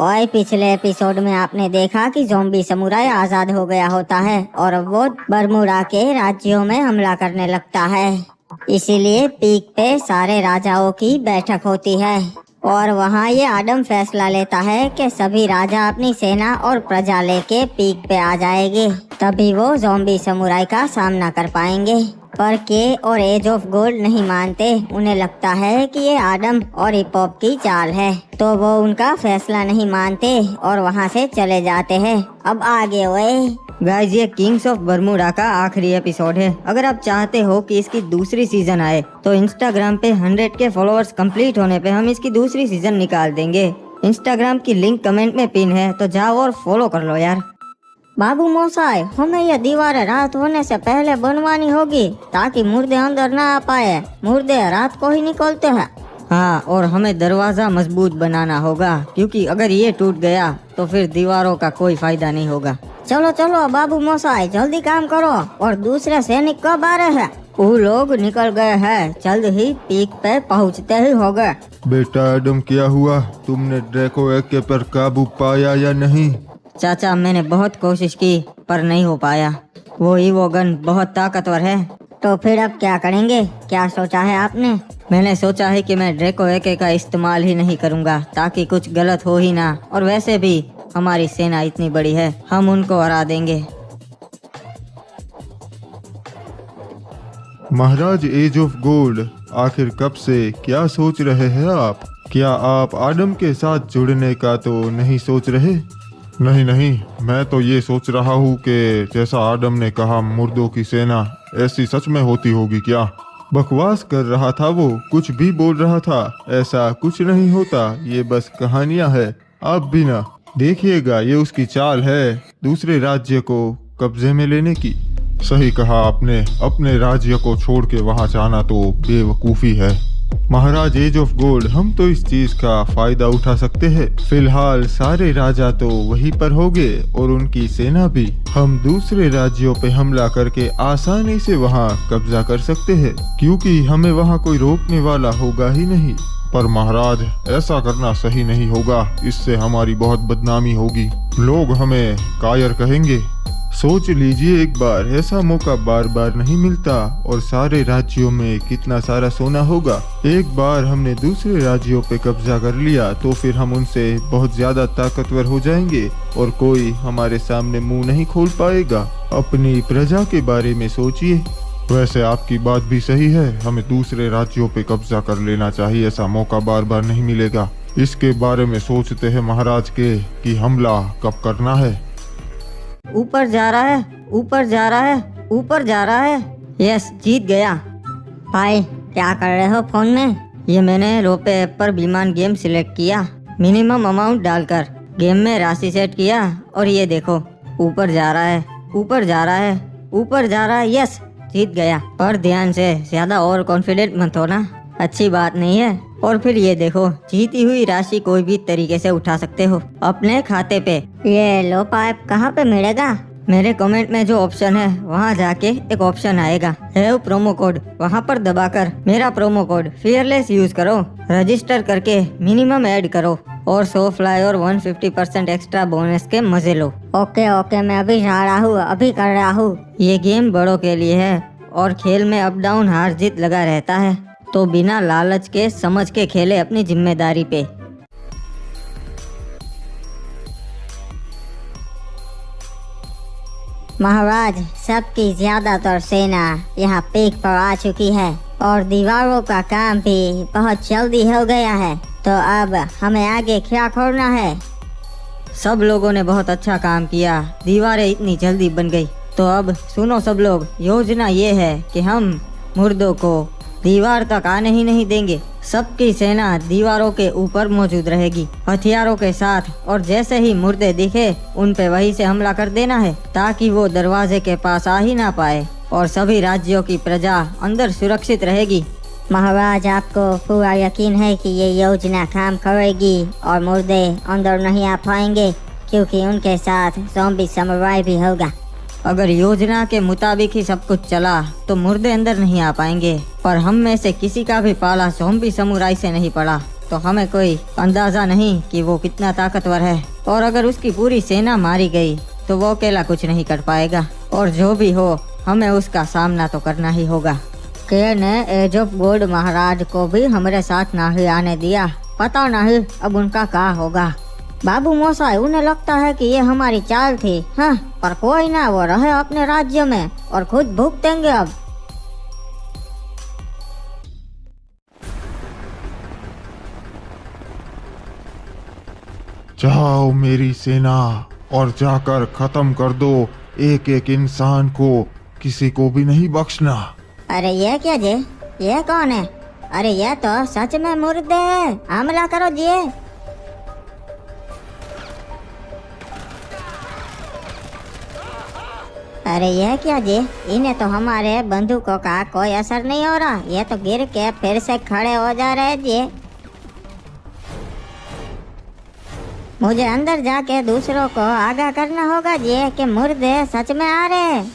और पिछले एपिसोड में आपने देखा कि ज़ॉम्बी समुराई आजाद हो गया होता है और वो बरमूडा के राज्यों में हमला करने लगता है। इसीलिए पीक पे सारे राजाओं की बैठक होती है और वहाँ ये आडम फैसला लेता है कि सभी राजा अपनी सेना और प्रजा लेके पीक पे आ जाएंगे, तभी वो ज़ॉम्बी समुराई का सामना कर पाएंगे। पर के और एज ऑफ गोल्ड नहीं मानते। उन्हें लगता है कि ये आडम और हिप हॉप की चाल है, तो वो उनका फैसला नहीं मानते और वहाँ से चले जाते हैं। अब आगे हुए गाइस, ये किंग्स ऑफ बरमूडा का आखिरी एपिसोड है। अगर आप चाहते हो कि इसकी दूसरी सीजन आए तो इंस्टाग्राम पे 100 के फॉलोअर्स कंप्लीट होने पे हम इसकी दूसरी सीजन निकाल देंगे। इंस्टाग्राम की लिंक कमेंट में पिन है, तो जाओ और फॉलो कर लो यार। बाबू मोसाई, हमें ये दीवारें रात होने से पहले बनवानी होगी ताकि मुर्दे अंदर ना आ पाए। मुर्दे रात को ही निकलते हैं। हाँ, और हमें दरवाजा मजबूत बनाना होगा, क्योंकि अगर ये टूट गया तो फिर दीवारों का कोई फायदा नहीं होगा। चलो चलो बाबू मोसाई, जल्दी काम करो। और दूसरे सैनिक कब आ रहे हैं? वो लोग निकल गए हैं, जल्द ही पीक पे पहुँचते ही होगा। बेटा एडम, क्या हुआ? तुमने ड्रैको एके पर काबू पाया या नहीं? चाचा, मैंने बहुत कोशिश की पर नहीं हो पाया। वो ईवोगन बहुत ताकतवर है। तो फिर अब क्या करेंगे? क्या सोचा है आपने? मैंने सोचा है कि मैं ड्रैको एके का इस्तेमाल ही नहीं करूंगा ताकि कुछ गलत हो ही ना। और वैसे भी हमारी सेना इतनी बड़ी है, हम उनको हरा देंगे। महाराज एज ऑफ गोल्ड, आखिर कब से क्या सोच रहे हैं आप? क्या आप आडम के साथ जुड़ने का तो नहीं सोच रहे? नहीं नहीं, मैं तो ये सोच रहा हूँ कि जैसा आडम ने कहा मुर्दों की सेना, ऐसी सच में होती होगी क्या? बकवास कर रहा था वो, कुछ भी बोल रहा था। ऐसा कुछ नहीं होता, ये बस कहानियां है। आप भी ना देखिएगा, ये उसकी चाल है दूसरे राज्य को कब्जे में लेने की। सही कहा आपने, अपने राज्य को छोड़ के वहाँ जाना तो बेवकूफ़ी है। महाराज एज ऑफ गोल्ड, हम तो इस चीज का फायदा उठा सकते हैं। फिलहाल सारे राजा तो वहीं पर होंगे और उनकी सेना भी। हम दूसरे राज्यों पे हमला करके आसानी से वहाँ कब्जा कर सकते हैं, क्योंकि हमें वहाँ कोई रोकने वाला होगा ही नहीं। पर महाराज, ऐसा करना सही नहीं होगा, इससे हमारी बहुत बदनामी होगी। लोग हमें कायर कहेंगे। सोच लीजिए एक बार, ऐसा मौका बार बार नहीं मिलता और सारे राज्यों में कितना सारा सोना होगा। एक बार हमने दूसरे राज्यों पे कब्जा कर लिया तो फिर हम उनसे बहुत ज्यादा ताकतवर हो जाएंगे और कोई हमारे सामने मुंह नहीं खोल पाएगा। अपनी प्रजा के बारे में सोचिए। वैसे आपकी बात भी सही है, हमें दूसरे राज्यों पे कब्जा कर लेना चाहिए, ऐसा मौका बार बार नहीं मिलेगा। इसके बारे में सोचते हैं महाराज के कि हमला कब करना है। ऊपर जा रहा है, ऊपर जा रहा है, ऊपर जा रहा है। यस, जीत गया। भाई, क्या कर रहे हो फोन में? ये मैंने रोपे ऐप पर विमान गेम सिलेक्ट किया, मिनिमम अमाउंट डालकर गेम में राशि सेट किया और ये देखो ऊपर जा रहा है, ऊपर जा रहा है, ऊपर जा रहा है। यस, जीत गया। पर ध्यान से, ज्यादा ओवर कॉन्फिडेंट मत होना, अच्छी बात नहीं है। और फिर ये देखो, जीती हुई राशि कोई भी तरीके से उठा सकते हो अपने खाते पे। ये लो पाइप कहाँ पे मिलेगा? मेरे कमेंट में जो ऑप्शन है वहाँ जाके एक ऑप्शन आएगा, हैव प्रोमो कोड, वहाँ पर दबाकर मेरा प्रोमो कोड फियरलेस यूज करो, रजिस्टर करके मिनिमम ऐड करो और सो फ्लाई और 150% एक्स्ट्रा बोनस के मजे लो। ओके ओके, मैं अभी जा रहा हूँ, अभी कर रहा हूँ। ये गेम बड़ों के लिए है और खेल में अप डाउन हार जीत लगा रहता है, तो बिना लालच के समझ के खेले अपनी जिम्मेदारी पे। महाराज, सबकी ज्यादातर सेना यहाँ पीक पर आ चुकी है और दीवारों का काम भी बहुत जल्दी हो गया है, तो अब हमें आगे क्या करना है? सब लोगों ने बहुत अच्छा काम किया, दीवारें इतनी जल्दी बन गई। तो अब सुनो सब लोग, योजना ये है कि हम मुर्दों को दीवार तक आने ही नहीं देंगे। सबकी सेना दीवारों के ऊपर मौजूद रहेगी हथियारों के साथ, और जैसे ही मुर्दे दिखे उन पे वहीं से हमला कर देना है ताकि वो दरवाजे के पास आ ही ना पाए और सभी राज्यों की प्रजा अंदर सुरक्षित रहेगी। महाराज, आपको पूरा यकीन है कि ये योजना काम करेगी और मुर्दे अंदर नहीं आ पाएंगे, क्योंकि उनके साथ ज़ॉम्बी समुराई भी होगा। अगर योजना के मुताबिक ही सब कुछ चला तो मुर्दे अंदर नहीं आ पाएंगे, पर हम में से किसी का भी पाला ज़ॉम्बी समुराई से नहीं पड़ा तो हमें कोई अंदाजा नहीं कि वो कितना ताकतवर है। और अगर उसकी पूरी सेना मारी गई तो वो अकेला कुछ नहीं कर पाएगा, और जो भी हो हमें उसका सामना तो करना ही होगा। के ने एज ऑफ गोल्ड महाराज को भी हमारे साथ नहीं आने दिया, पता नहीं अब उनका क्या होगा। बाबू मोसाई, उन्हें लगता है कि ये हमारी चाल थी। हाँ, पर कोई ना, वो रहे अपने राज्य में और खुद भुगतेंगे अब। जाओ मेरी सेना और जाकर खत्म कर दो एक एक इंसान को, किसी को भी नहीं बख्शना। अरे ये क्या जी, ये कौन है? अरे ये तो सच में मुर्दे हैं, हमला करो जी। अरे ये क्या जी, इन्हें तो हमारे बंदूकों का कोई असर नहीं हो रहा, ये तो गिर के फिर से खड़े हो जा रहे जी। मुझे अंदर जाके दूसरों को आगाह करना होगा जी कि मुर्दे सच में आ रहे हैं।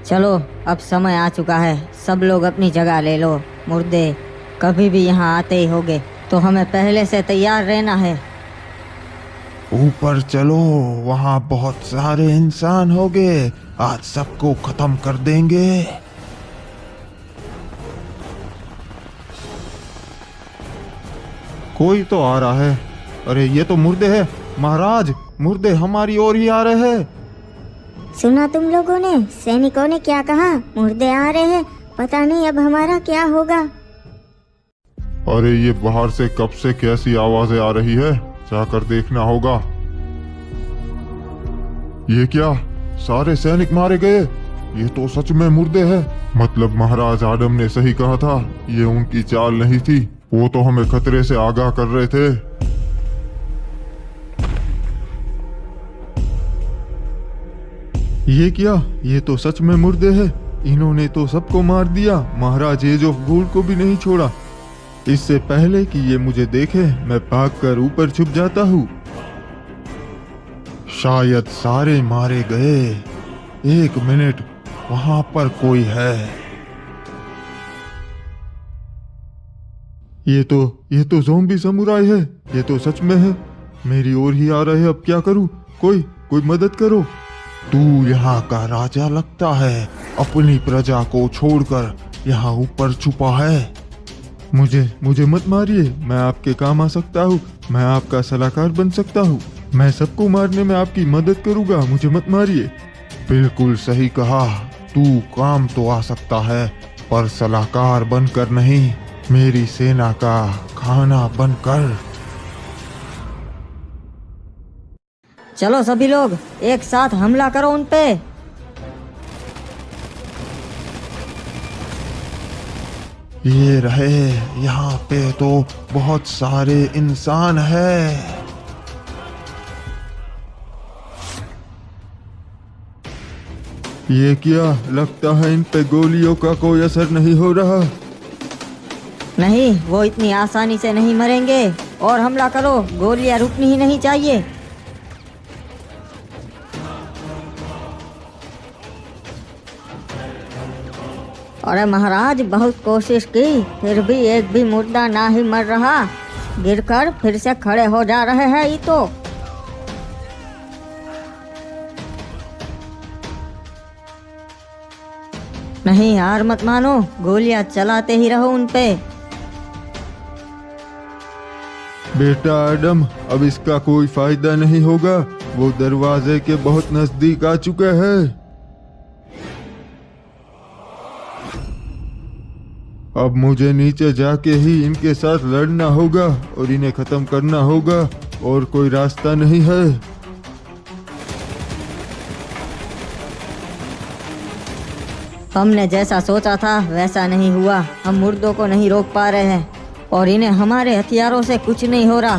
चलो अब समय आ चुका है, सब लोग अपनी जगह ले लो। मुर्दे कभी भी यहाँ आते ही होंगे, तो हमें पहले से तैयार रहना है। ऊपर चलो, वहाँ बहुत सारे इंसान होंगे, आज सबको खत्म कर देंगे। कोई तो आ रहा है। अरे ये तो मुर्दे है महाराज, मुर्दे हमारी ओर ही आ रहे हैं। सुना तुम लोगों ने, सैनिकों ने क्या कहा? मुर्दे आ रहे हैं, पता नहीं अब हमारा क्या होगा। अरे ये बाहर से कब से कैसी आवाजें आ रही है, जाकर देखना होगा। ये क्या, सारे सैनिक मारे गए? ये तो सच में मुर्दे हैं। मतलब महाराज आदम ने सही कहा था, ये उनकी चाल नहीं थी, वो तो हमें खतरे से आगाह कर रहे थे। ये क्या, ये तो सच में मुर्दे हैं। इन्होंने तो सबको मार दिया, महाराज एज ऑफ गोल्ड को भी नहीं छोड़ा। इससे पहले कि ये मुझे देखे, मैं भागकर ऊपर छुप जाता हूँ। शायद सारे मारे गए। एक मिनट, वहां पर कोई है। ये तो ज़ॉम्बी समुराई है। ये तो सच में है, मेरी ओर ही आ रहे हैं। अब क्या करूं? कोई मदद करो। तू यहाँ का राजा लगता है, अपनी प्रजा को छोड़कर यहाँ ऊपर छुपा है। मुझे मत मारिए, मैं आपके काम आ सकता हूँ, मैं आपका सलाहकार बन सकता हूँ, मैं सबको मारने में आपकी मदद करूँगा, मुझे मत मारिए। बिल्कुल सही कहा, तू काम तो आ सकता है पर सलाहकार बनकर नहीं, मेरी सेना का खाना बनकर। चलो सभी लोग एक साथ हमला करो उन पे। ये रहे, यहाँ पे तो बहुत सारे इंसान हैं। ये क्या, लगता है इन पे गोलियों का कोई असर नहीं हो रहा। नहीं, वो इतनी आसानी से नहीं मरेंगे। और हमला करो, गोलियां रुकनी ही नहीं चाहिए। अरे महाराज, बहुत कोशिश की, फिर भी एक भी मुर्दा ना ही मर रहा, गिरकर फिर से खड़े हो जा रहे हैं। ये तो नहीं, हार मत मानो, गोलियां चलाते ही रहो उन पे। बेटा आदम, अब इसका कोई फायदा नहीं होगा, वो दरवाजे के बहुत नजदीक आ चुके हैं। अब मुझे नीचे जाके ही इनके साथ लड़ना होगा और इन्हें खत्म करना होगा, और कोई रास्ता नहीं है। हमने जैसा सोचा था वैसा नहीं हुआ। हम मुर्दों को नहीं रोक पा रहे हैं और इन्हें हमारे हथियारों से कुछ नहीं हो रहा।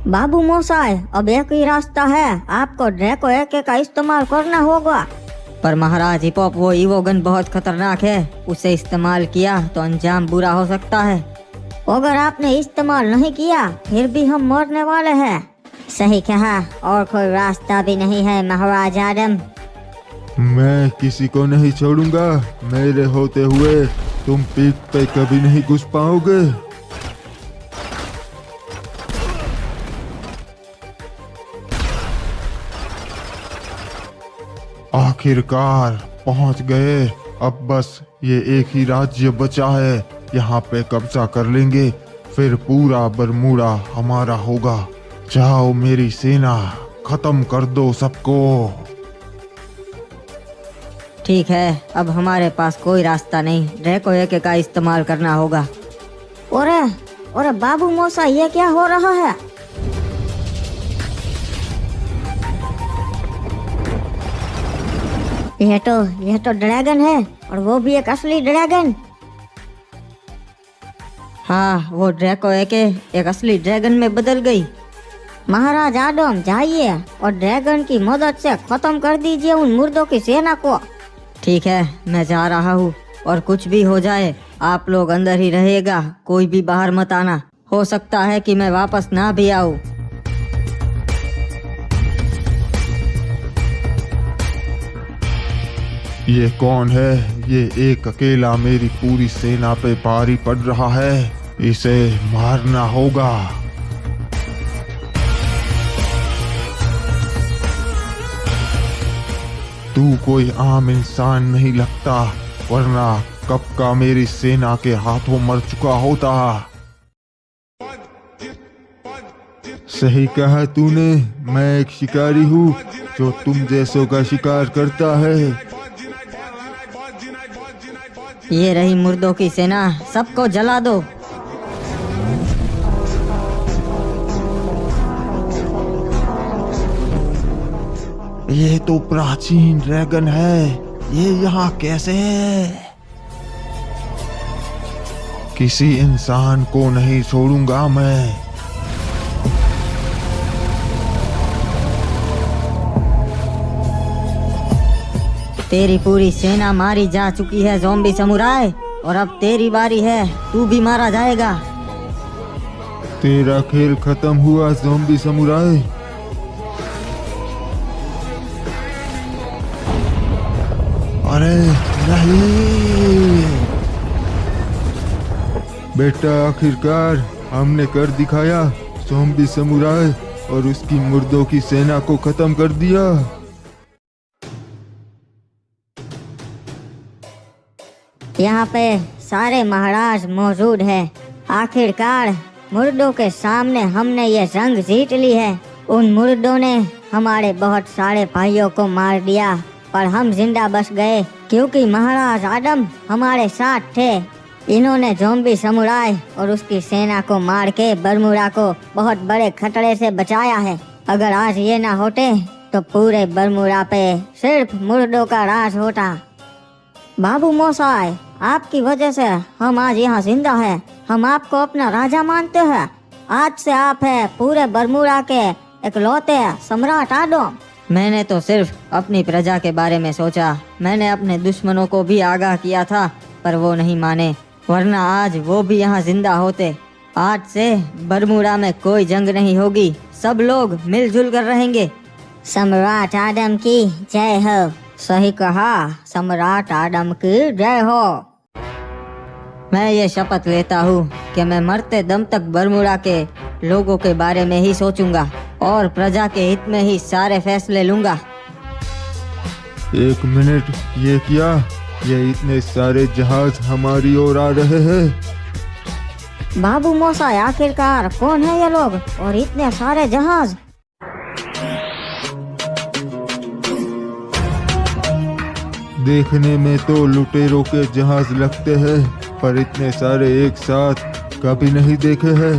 बाबू मोसाई, अब एक ही रास्ता है, आपको ड्रैको एके का इस्तेमाल करना होगा। पर महाराज हिपॉप, वो ईवो गन बहुत खतरनाक है, उसे इस्तेमाल किया तो अंजाम बुरा हो सकता है। अगर आपने इस्तेमाल नहीं किया फिर भी हम मरने वाले हैं। सही कहा, और कोई रास्ता भी नहीं है महाराज आदम। मैं किसी को नहीं छोड़ूंगा। मेरे होते हुए तुम पीक पे कभी नहीं घुस पाओगे। आखिरकार पहुंच गए। अब बस ये एक ही राज्य बचा है, यहाँ पे कब्जा कर लेंगे, फिर पूरा बरमूडा हमारा होगा। जाओ मेरी सेना, खत्म कर दो सबको। ठीक है, अब हमारे पास कोई रास्ता नहीं, ड्रैको एके का इस्तेमाल करना होगा। ओरे बाबू मौसा, ये क्या हो रहा है? यह तो ड्रैगन है, और वो भी एक असली ड्रैगन। हाँ, वो ड्रैको एके एक असली ड्रैगन में बदल गई। महाराज आडम, जाइए और ड्रैगन की मदद से खत्म कर दीजिए उन मुर्दों की सेना को। ठीक है, मैं जा रहा हूँ, और कुछ भी हो जाए आप लोग अंदर ही रहिएगा, कोई भी बाहर मत आना। हो सकता है कि मैं वापस ना भी आऊँ। ये कौन है? ये एक अकेला मेरी पूरी सेना पे भारी पड़ रहा है, इसे मारना होगा। तू कोई आम इंसान नहीं लगता, वरना कब का मेरी सेना के हाथों मर चुका होता। सही कहा तूने, मैं एक शिकारी हूँ जो तुम जैसों का शिकार करता है। ये रही मुर्दों की सेना, सबको जला दो। ये तो प्राचीन ड्रैगन है, ये यहाँ कैसे है? किसी इंसान को नहीं छोड़ूंगा मैं। तेरी पूरी सेना मारी जा चुकी है ज़ॉम्बी समुराई, और अब तेरी बारी है, तू भी मारा जाएगा। तेरा खेल खत्म हुआ ज़ॉम्बी समुराई। अरे नहीं बेटा, आखिरकार हमने कर दिखाया। ज़ॉम्बी समुराई और उसकी मुर्दों की सेना को खत्म कर दिया। यहाँ पे सारे महाराज मौजूद हैं। आखिरकार मुर्दों के सामने हमने ये जंग जीत ली है। उन मुर्दों ने हमारे बहुत सारे भाइयों को मार दिया, पर हम जिंदा बच गए क्योंकि महाराज आदम हमारे साथ थे। इन्होंने ज़ॉम्बी समुराई और उसकी सेना को मार के बरमूडा को बहुत बड़े खतरे से बचाया है। अगर आज ये ना होते तो पूरे बरमूडा पे सिर्फ मुर्दों का राज होता। बाबू मोसाई, आपकी वजह से हम आज यहाँ जिंदा हैं। हम आपको अपना राजा मानते हैं। आज से आप है पूरे बरमूडा के इकलौते सम्राट आडम। मैंने तो सिर्फ अपनी प्रजा के बारे में सोचा। मैंने अपने दुश्मनों को भी आगाह किया था, पर वो नहीं माने, वरना आज वो भी यहाँ जिंदा होते। आज से बरमूडा में कोई जंग नहीं होगी, सब लोग मिलजुल कर रहेंगे। सम्राट आदम की जय हो। सही कहा, सम्राट आदम की जय हो। मैं ये शपथ लेता हूँ कि मैं मरते दम तक बरमूडा के लोगों के बारे में ही सोचूंगा और प्रजा के हित में ही सारे फैसले लूंगा। एक मिनट, ये क्या? ये इतने सारे जहाज हमारी ओर आ रहे हैं। बाबू मोसाई, आखिरकार कौन है ये लोग और इतने सारे जहाज? देखने में तो लुटेरों के जहाज लगते हैं, पर इतने सारे एक साथ कभी नहीं देखे हैं।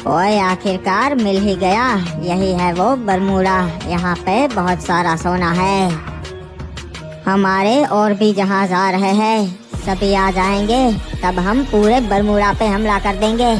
ओए, आखिरकार मिल ही गया। यही है वो बरमूडा। यहाँ पे बहुत सारा सोना है। हमारे और भी जहाज आ रहे हैं, सभी आ जाएंगे तब हम पूरे बरमूडा पे हमला कर देंगे।